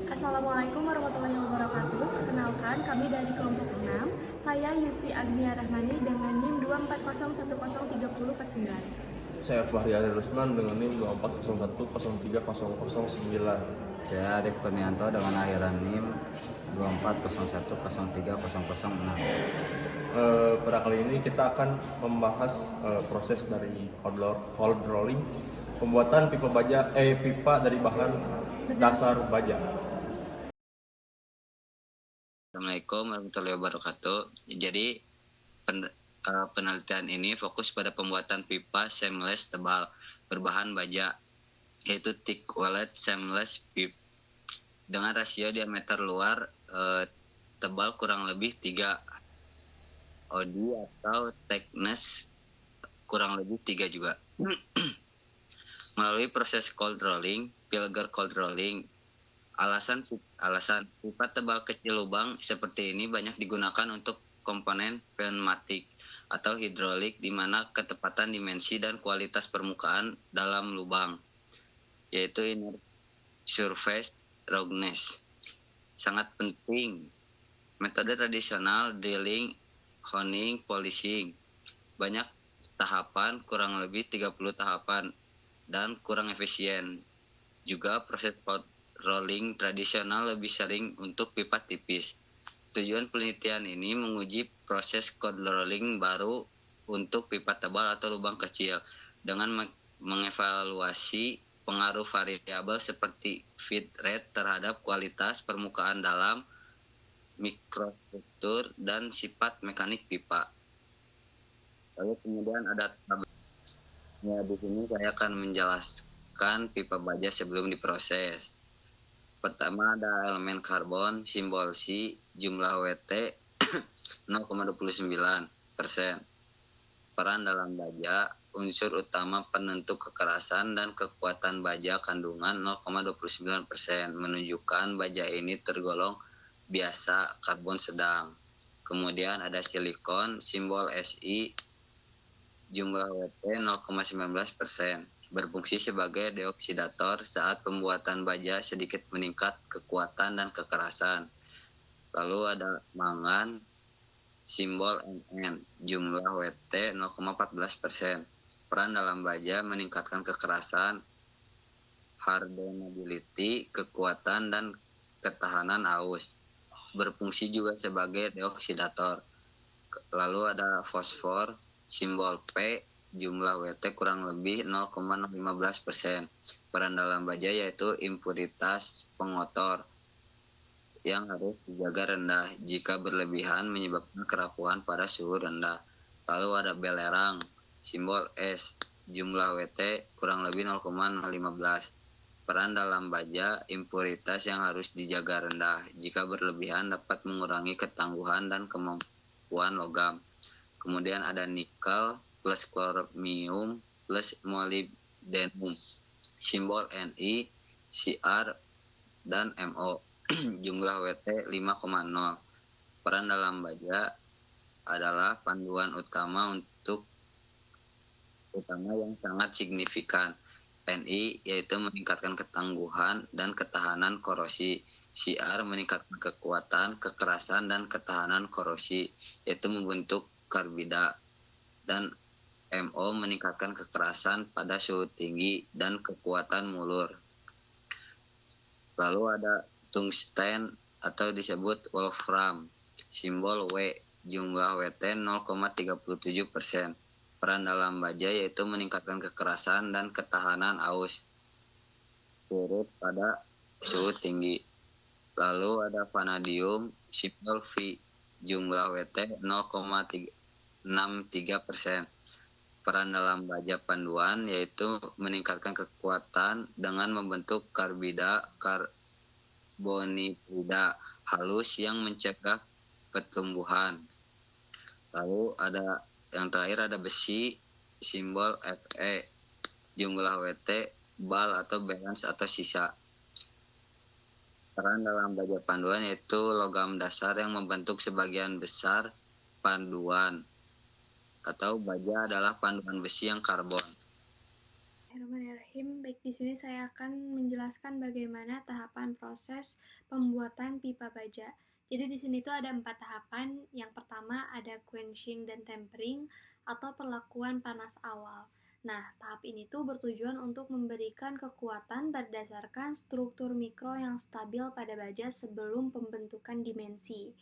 Assalamualaikum warahmatullahi wabarakatuh. Perkenalkan, kami dari kelompok 6. Saya Yusi Agnia Rahmani dengan NIM 240103049. Saya Fahri Ali Rusman dengan NIM 240103009. Saya Arif Kurnianto dengan akhiran NIM 240103006. Pada kali ini kita akan membahas proses dari cold rolling, pembuatan pipa dari bahan dasar baja. Assalamualaikum warahmatullahi wabarakatuh. Jadi penelitian ini fokus pada pembuatan pipa seamless tebal berbahan baja, yaitu thick walled seamless pipe dengan rasio diameter luar tebal kurang lebih 3 OD atau thickness kurang lebih 3 juga. Melalui proses cold rolling, Pilger cold rolling. Alasan pipa tebal kecil lubang seperti ini banyak digunakan untuk komponen pneumatik atau hidrolik di mana ketepatan dimensi dan kualitas permukaan dalam lubang, yaitu inner surface roughness, sangat penting. Metode tradisional drilling, honing, polishing banyak tahapan, kurang lebih 30 tahapan dan kurang efisien. Juga proses rolling tradisional lebih sering untuk pipa tipis. Tujuan penelitian ini menguji proses cold rolling baru untuk pipa tebal atau lubang kecil dengan mengevaluasi pengaruh variabel seperti feed rate terhadap kualitas permukaan dalam, mikrostruktur, dan sifat mekanik pipa. Lalu kemudian ada tabelnya. Di sini saya akan menjelaskan pipa baja sebelum diproses. Pertama ada elemen karbon, simbol C, jumlah WT 0,29%. Peran dalam baja, unsur utama penentu kekerasan dan kekuatan baja kandungan 0,29%, menunjukkan baja ini tergolong biasa karbon sedang. Kemudian ada silikon, simbol Si, jumlah WT 0,19%. Berfungsi sebagai deoksidator saat pembuatan baja sedikit meningkat kekuatan dan kekerasan. Lalu ada mangan, simbol Mn, jumlah WT 0,14%. Peran dalam baja meningkatkan kekerasan, hardenability, kekuatan dan ketahanan aus. Berfungsi juga sebagai deoksidator. Lalu ada fosfor, simbol P, jumlah WT kurang lebih 0,15%. Peran dalam baja yaitu impuritas pengotor yang harus dijaga rendah. Jika berlebihan menyebabkan kerapuhan pada suhu rendah. Lalu ada belerang, simbol S, jumlah WT kurang lebih 0,15. Peran dalam baja, impuritas yang harus dijaga rendah. Jika berlebihan dapat mengurangi ketangguhan dan kemampuan logam. Kemudian ada nikel plus kromium plus molybdenum, simbol Ni, Cr, dan Mo, jumlah WT 5,0. Peran dalam baja adalah panduan utama yang sangat signifikan. Ni yaitu meningkatkan ketangguhan dan ketahanan korosi. Cr meningkatkan kekuatan, kekerasan, dan ketahanan korosi, yaitu membentuk karbida. Dan Mo meningkatkan kekerasan pada suhu tinggi dan kekuatan mulur. Lalu ada tungsten atau disebut wolfram, simbol W, jumlah WT 0,37%. Peran dalam baja yaitu meningkatkan kekerasan dan ketahanan aus turut pada suhu tinggi. Lalu ada vanadium, simbol V, jumlah WT 0,63%. Peran dalam baja panduan yaitu meningkatkan kekuatan dengan membentuk karbida karbonipida halus yang mencegah pertumbuhan. Lalu ada yang terakhir ada besi, simbol Fe, jumlah WT bal atau balance atau sisa. Peran dalam baja panduan yaitu logam dasar yang membentuk sebagian besar panduan, atau baja adalah panduan besi yang karbon. Bismillahirrahmanirrahim. Baik, di sini saya akan menjelaskan bagaimana tahapan proses pembuatan pipa baja. Jadi di sini tuh ada 4 tahapan. Yang pertama ada quenching dan tempering atau perlakuan panas awal. Nah, tahap ini tuh bertujuan untuk memberikan kekuatan berdasarkan struktur mikro yang stabil pada baja sebelum pembentukan dimensi.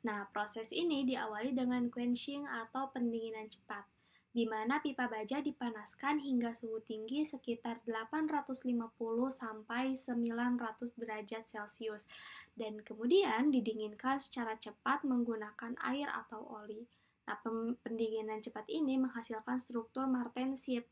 Nah, proses ini diawali dengan quenching atau pendinginan cepat, di mana pipa baja dipanaskan hingga suhu tinggi sekitar 850 sampai 900 derajat Celcius dan kemudian didinginkan secara cepat menggunakan air atau oli. Nah, pendinginan cepat ini menghasilkan struktur martensit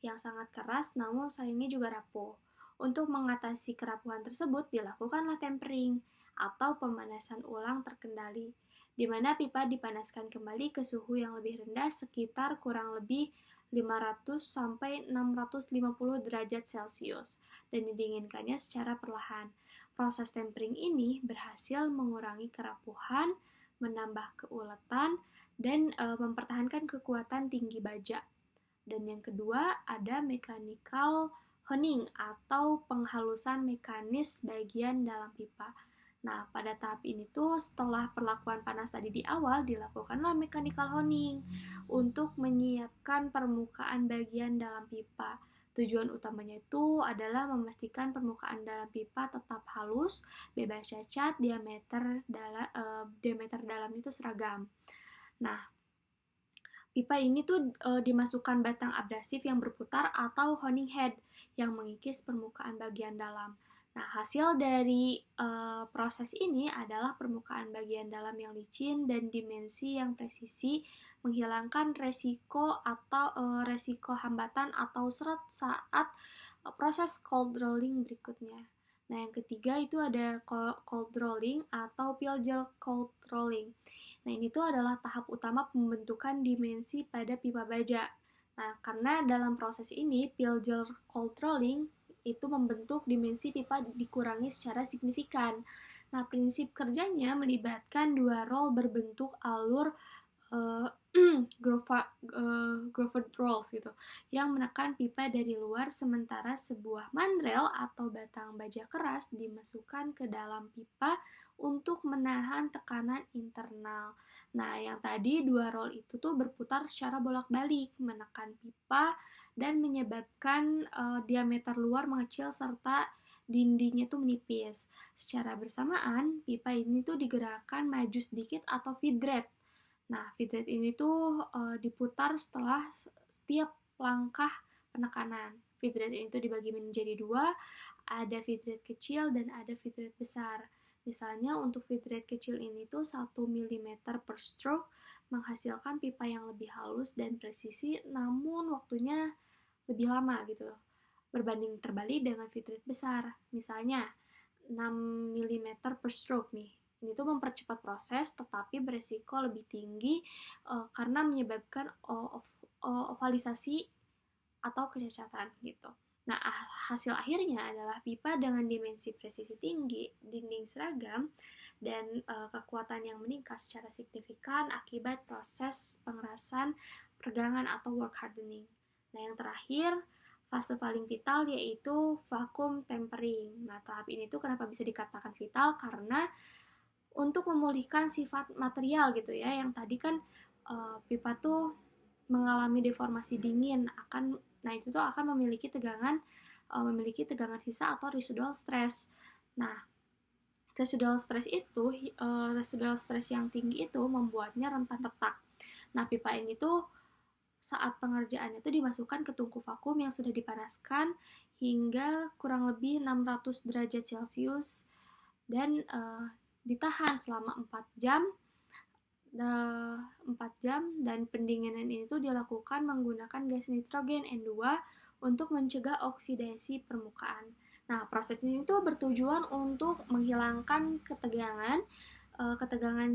yang sangat keras namun sayangnya juga rapuh. Untuk mengatasi kerapuhan tersebut dilakukanlah tempering atau pemanasan ulang terkendali, di mana pipa dipanaskan kembali ke suhu yang lebih rendah sekitar kurang lebih 500 sampai 650 derajat Celcius dan didinginkannya secara perlahan. Proses tempering ini berhasil mengurangi kerapuhan, menambah keuletan, dan mempertahankan kekuatan tinggi baja. Dan yang kedua ada mechanical honing atau penghalusan mekanis bagian dalam pipa. Nah, pada tahap ini tuh setelah perlakuan panas tadi di awal, dilakukanlah mechanical honing untuk menyiapkan permukaan bagian dalam pipa. Tujuan utamanya itu adalah memastikan permukaan dalam pipa tetap halus, bebas cacat, diameter dalam itu seragam. Nah, pipa ini tuh dimasukkan batang abrasif yang berputar atau honing head yang mengikis permukaan bagian dalam. Nah, hasil dari proses ini adalah permukaan bagian dalam yang licin dan dimensi yang presisi, menghilangkan resiko hambatan atau seret saat proses cold rolling berikutnya. Nah, yang ketiga itu ada cold rolling atau pilger cold rolling. Nah, ini tuh adalah tahap utama pembentukan dimensi pada pipa baja. Nah, karena dalam proses ini pilger cold rolling itu membentuk dimensi pipa dikurangi secara signifikan. Nah, prinsip kerjanya melibatkan 2 roll berbentuk alur grooved rolls gitu, yang menekan pipa dari luar sementara sebuah mandrel atau batang baja keras dimasukkan ke dalam pipa untuk menahan tekanan internal. Nah, yang tadi 2 roll itu tuh berputar secara bolak-balik menekan pipa dan menyebabkan diameter luar mengecil serta dindingnya tuh menipis. Secara bersamaan, pipa ini tuh digerakkan maju sedikit atau feed rate. Nah, feed rate ini tuh diputar setelah setiap langkah penekanan. Feed rate ini tuh dibagi menjadi 2, ada feed rate kecil dan ada feed rate besar. Misalnya untuk feed rate kecil ini tuh 1 mm per stroke menghasilkan pipa yang lebih halus dan presisi namun waktunya lebih lama gitu. Berbanding terbalik dengan feed rate besar. Misalnya 6 mm per stroke nih. Ini tuh mempercepat proses tetapi beresiko lebih tinggi karena menyebabkan ovalisasi atau kecacatan gitu. Nah, hasil akhirnya adalah pipa dengan dimensi presisi tinggi, dinding seragam, dan kekuatan yang meningkat secara signifikan akibat proses pengerasan, pergangan, atau work hardening. Nah, yang terakhir, fase paling vital yaitu vacuum tempering. Nah, tahap ini tuh kenapa bisa dikatakan vital? Karena untuk memulihkan sifat material gitu ya, yang tadi kan pipa tuh mengalami deformasi dingin, nah itu tuh akan memiliki tegangan sisa atau residual stress. Nah, residual stress yang tinggi itu membuatnya rentan retak. Nah, pipa ini tuh saat pengerjaannya tuh dimasukkan ke tungku vakum yang sudah dipanaskan hingga kurang lebih 600 derajat Celcius dan ditahan selama 4 jam dan pendinginan ini tuh dilakukan menggunakan gas nitrogen N2 untuk mencegah oksidasi permukaan. Nah, proses ini tuh bertujuan untuk menghilangkan ketegangan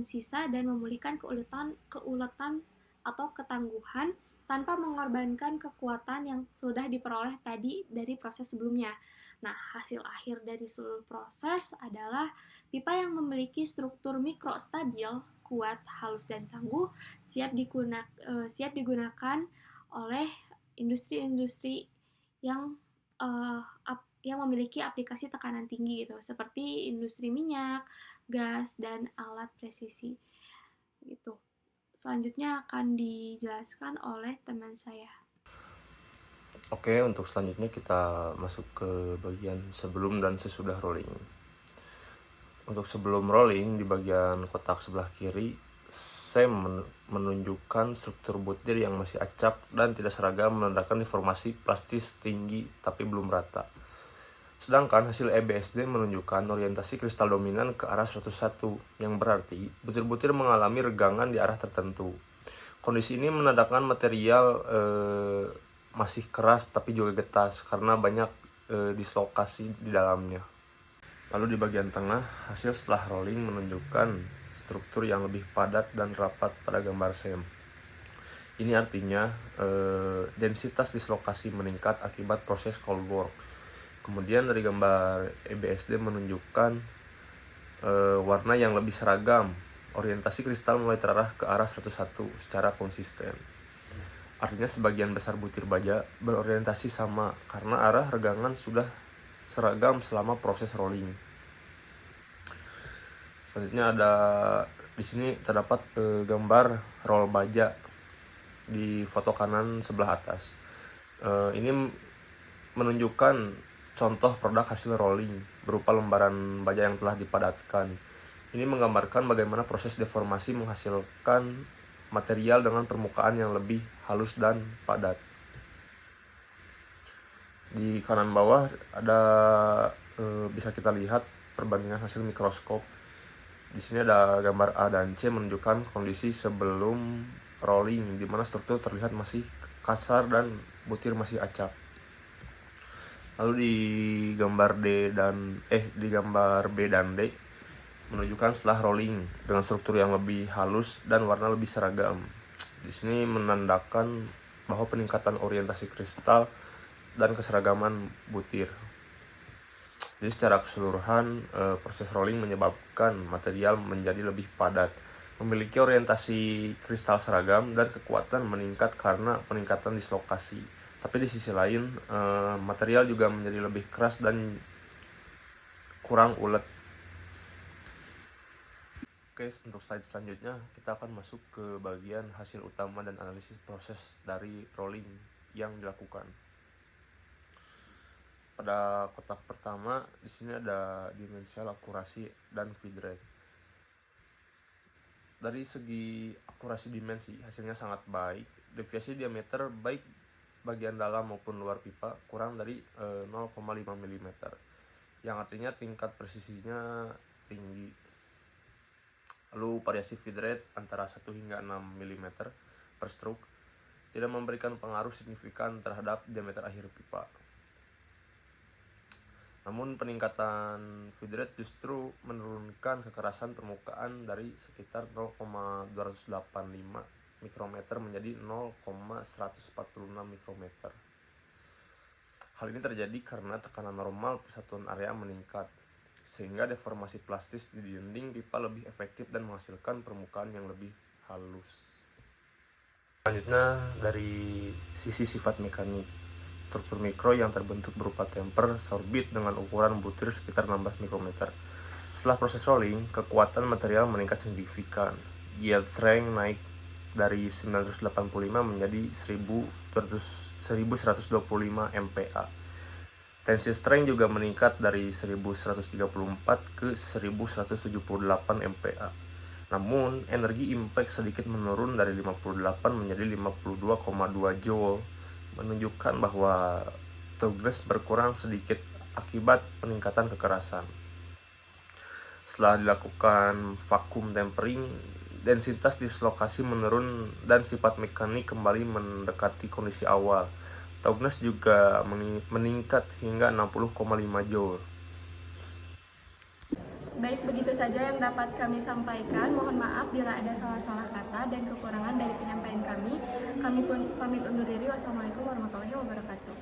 sisa dan memulihkan keuletan atau ketangguhan tanpa mengorbankan kekuatan yang sudah diperoleh tadi dari proses sebelumnya. Nah, hasil akhir dari seluruh proses adalah pipa yang memiliki struktur mikro stabil, kuat, halus, dan tangguh, siap digunakan oleh industri-industri yang memiliki aplikasi tekanan tinggi gitu, seperti industri minyak, gas, dan alat presisi gitu. Selanjutnya akan dijelaskan oleh teman saya. Oke, untuk selanjutnya kita masuk ke bagian sebelum dan sesudah rolling. Untuk sebelum rolling, di bagian kotak sebelah kiri, saya menunjukkan struktur butir yang masih acak dan tidak seragam, menandakan deformasi plastis tinggi tapi belum rata. Sedangkan hasil EBSD menunjukkan orientasi kristal dominan ke arah 101, yang berarti butir-butir mengalami regangan di arah tertentu. Kondisi ini menandakan material masih keras tapi juga getas karena banyak dislokasi di dalamnya. Lalu di bagian tengah, hasil setelah rolling menunjukkan struktur yang lebih padat dan rapat pada gambar SEM. Ini artinya densitas dislokasi meningkat akibat proses cold work. Kemudian dari gambar EBSD menunjukkan warna yang lebih seragam. Orientasi kristal mulai terarah ke arah 101 secara konsisten. Artinya sebagian besar butir baja berorientasi sama karena arah regangan sudah seragam selama proses rolling. Selanjutnya ada di sini terdapat gambar roll baja di foto kanan sebelah atas. Ini menunjukkan contoh produk hasil rolling berupa lembaran baja yang telah dipadatkan. Ini menggambarkan bagaimana proses deformasi menghasilkan material dengan permukaan yang lebih halus dan padat. Di kanan bawah ada bisa kita lihat perbandingan hasil mikroskop. Di sini ada gambar A dan C menunjukkan kondisi sebelum rolling, di mana struktur terlihat masih kasar dan butir masih acak. Lalu di gambar B dan D menunjukkan setelah rolling dengan struktur yang lebih halus dan warna lebih seragam. Di sini menandakan bahwa peningkatan orientasi kristal dan keseragaman butir. Jadi secara keseluruhan proses rolling menyebabkan material menjadi lebih padat, memiliki orientasi kristal seragam, dan kekuatan meningkat karena peningkatan dislokasi. Tapi di sisi lain material juga menjadi lebih keras dan kurang ulet. Oke, untuk slide selanjutnya kita akan masuk ke bagian hasil utama dan analisis proses dari rolling yang dilakukan. Pada kotak pertama di sini ada dimensional akurasi dan feed rate. Dari segi akurasi dimensi hasilnya sangat baik. Deviasi diameter baik bagian dalam maupun luar pipa kurang dari 0,5 mm, yang artinya tingkat presisinya tinggi. Lalu variasi feed rate antara 1 hingga 6 mm per stroke tidak memberikan pengaruh signifikan terhadap diameter akhir pipa. Namun peningkatan feed rate justru menurunkan kekerasan permukaan dari sekitar 0,285 mikrometer menjadi 0,146 mikrometer. Hal ini terjadi karena tekanan normal persatuan area meningkat, sehingga deformasi plastis di dinding pipa lebih efektif dan menghasilkan permukaan yang lebih halus. Selanjutnya dari sisi sifat mekanik, struktur mikro yang terbentuk berupa temper sorbit dengan ukuran butir sekitar 16 mikrometer. Setelah proses rolling, kekuatan material meningkat signifikan. Yield strength naik dari 985 menjadi 1125 MPa. Tension strength juga meningkat dari 1134 ke 1178 MPa. Namun, energi impact sedikit menurun dari 58 menjadi 52,2 joule, menunjukkan bahwa toughness berkurang sedikit akibat peningkatan kekerasan. Setelah dilakukan vacuum tempering, densitas dislokasi menurun dan sifat mekanik kembali mendekati kondisi awal. Toughness juga meningkat hingga 60,5 joule. Baik, begitu saja yang dapat kami sampaikan. Mohon maaf bila ada salah-salah kata dan kekurangan dari penyampaian kami. Kami pun pamit undur diri. Wassalamualaikum warahmatullahi wabarakatuh.